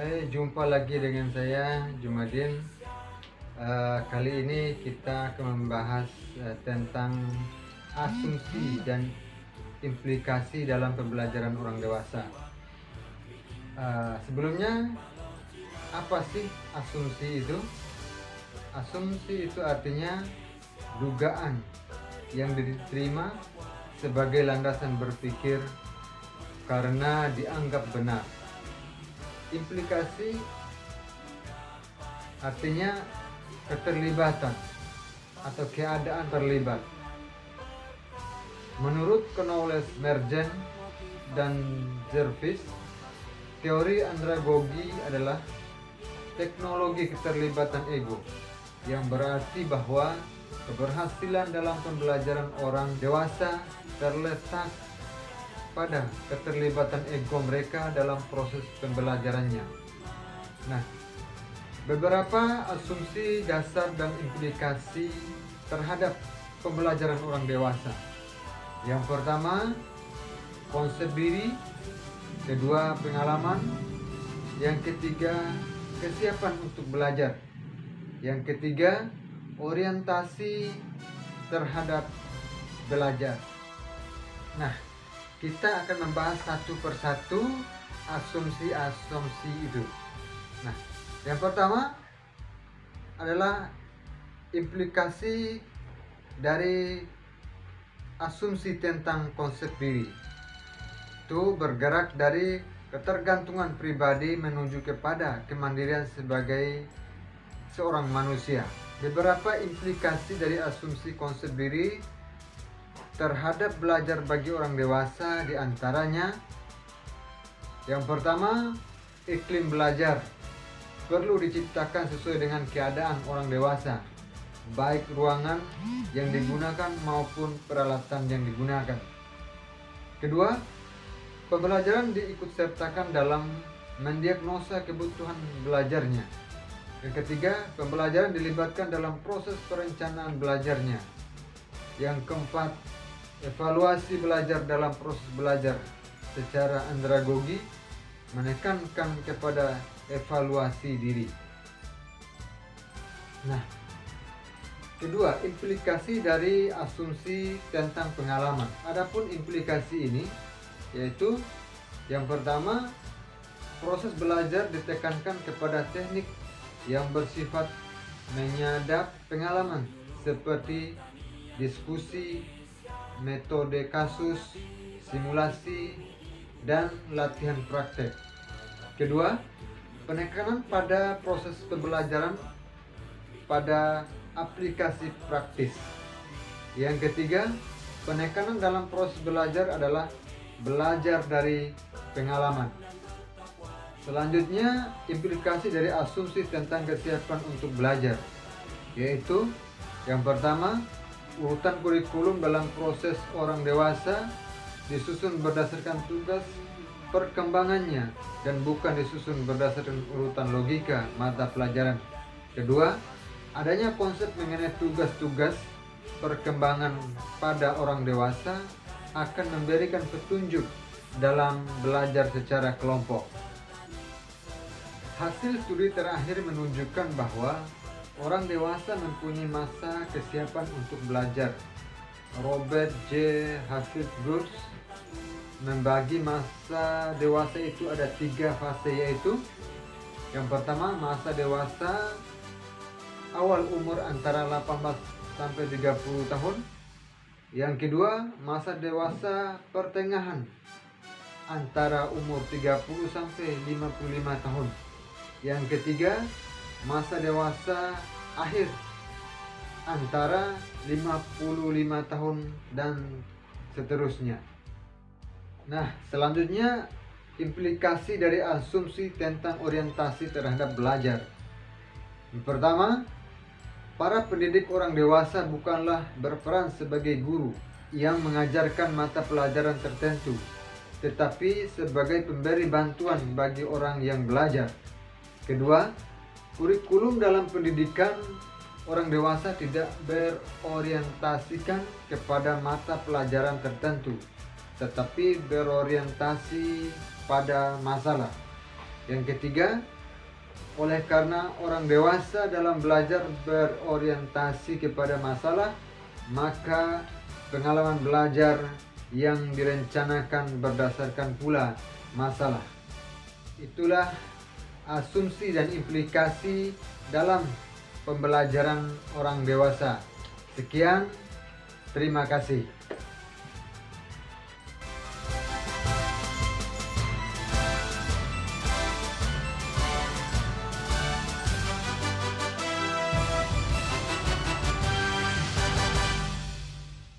Hai, jumpa lagi dengan saya Jumadin. Kali ini kita akan membahas tentang asumsi dan implikasi dalam pembelajaran orang dewasa. Sebelumnya, apa sih asumsi itu? Asumsi itu artinya dugaan yang diterima sebagai landasan berpikir karena dianggap benar. Implikasi artinya keterlibatan atau keadaan terlibat. Menurut Knowles, Mergen, dan Jervis, teori andragogi adalah teknologi keterlibatan ego, yang berarti bahwa keberhasilan dalam pembelajaran orang dewasa terletak pada keterlibatan ego mereka dalam proses pembelajarannya. Nah, beberapa asumsi dasar dan implikasi terhadap pembelajaran orang dewasa. Yang pertama, konsep diri. Kedua, pengalaman. Yang ketiga, kesiapan untuk belajar. Yang ketiga, orientasi terhadap belajar. Nah, kita akan membahas satu persatu asumsi-asumsi itu. Nah, yang pertama adalah implikasi dari asumsi tentang konsep diri. Itu bergerak dari ketergantungan pribadi menuju kepada kemandirian sebagai seorang manusia. Beberapa implikasi dari asumsi konsep diri terhadap belajar bagi orang dewasa diantaranya: yang pertama, iklim belajar perlu diciptakan sesuai dengan keadaan orang dewasa, baik ruangan yang digunakan maupun peralatan yang digunakan. Kedua, pembelajaran diikutsertakan dalam mendiagnosa kebutuhan belajarnya. Yang ketiga, pembelajaran dilibatkan dalam proses perencanaan belajarnya. Yang keempat, evaluasi belajar dalam proses belajar secara andragogi menekankan kepada evaluasi diri. Nah, kedua, implikasi dari asumsi tentang pengalaman. Adapun implikasi ini yaitu yang pertama, proses belajar ditekankan kepada teknik yang bersifat menyadap pengalaman seperti diskusi, metode kasus, simulasi, dan latihan praktek. Kedua, penekanan pada proses pembelajaran pada aplikasi praktis. Yang ketiga, penekanan dalam proses belajar adalah belajar dari pengalaman. Selanjutnya, implikasi dari asumsi tentang kesiapan untuk belajar, yaitu yang pertama, urutan kurikulum dalam proses orang dewasa disusun berdasarkan tugas perkembangannya dan bukan disusun berdasarkan urutan logika mata pelajaran. Kedua, adanya konsep mengenai tugas-tugas perkembangan pada orang dewasa akan memberikan petunjuk dalam belajar secara kelompok. Hasil studi terakhir menunjukkan bahwa orang dewasa mempunyai masa kesiapan untuk belajar. Robert J. Hafid-Gurs membagi masa dewasa itu ada 3 fase, yaitu yang pertama, masa dewasa awal umur antara 18 sampai 30 tahun. Yang kedua, masa dewasa pertengahan antara umur 30 sampai 55 tahun. Yang ketiga, masa dewasa akhir antara 55 tahun dan seterusnya. Nah, selanjutnya implikasi dari asumsi tentang orientasi terhadap belajar. Yang pertama, para pendidik orang dewasa bukanlah berperan sebagai guru yang mengajarkan mata pelajaran tertentu, tetapi sebagai pemberi bantuan bagi orang yang belajar. Kedua, kurikulum dalam pendidikan orang dewasa tidak berorientasikan kepada mata pelajaran tertentu, tetapi berorientasi pada masalah. Yang ketiga, oleh karena orang dewasa dalam belajar berorientasi kepada masalah, maka pengalaman belajar yang direncanakan berdasarkan pula masalah. Itulah asumsi dan implikasi dalam pembelajaran orang dewasa. Sekian, terima kasih.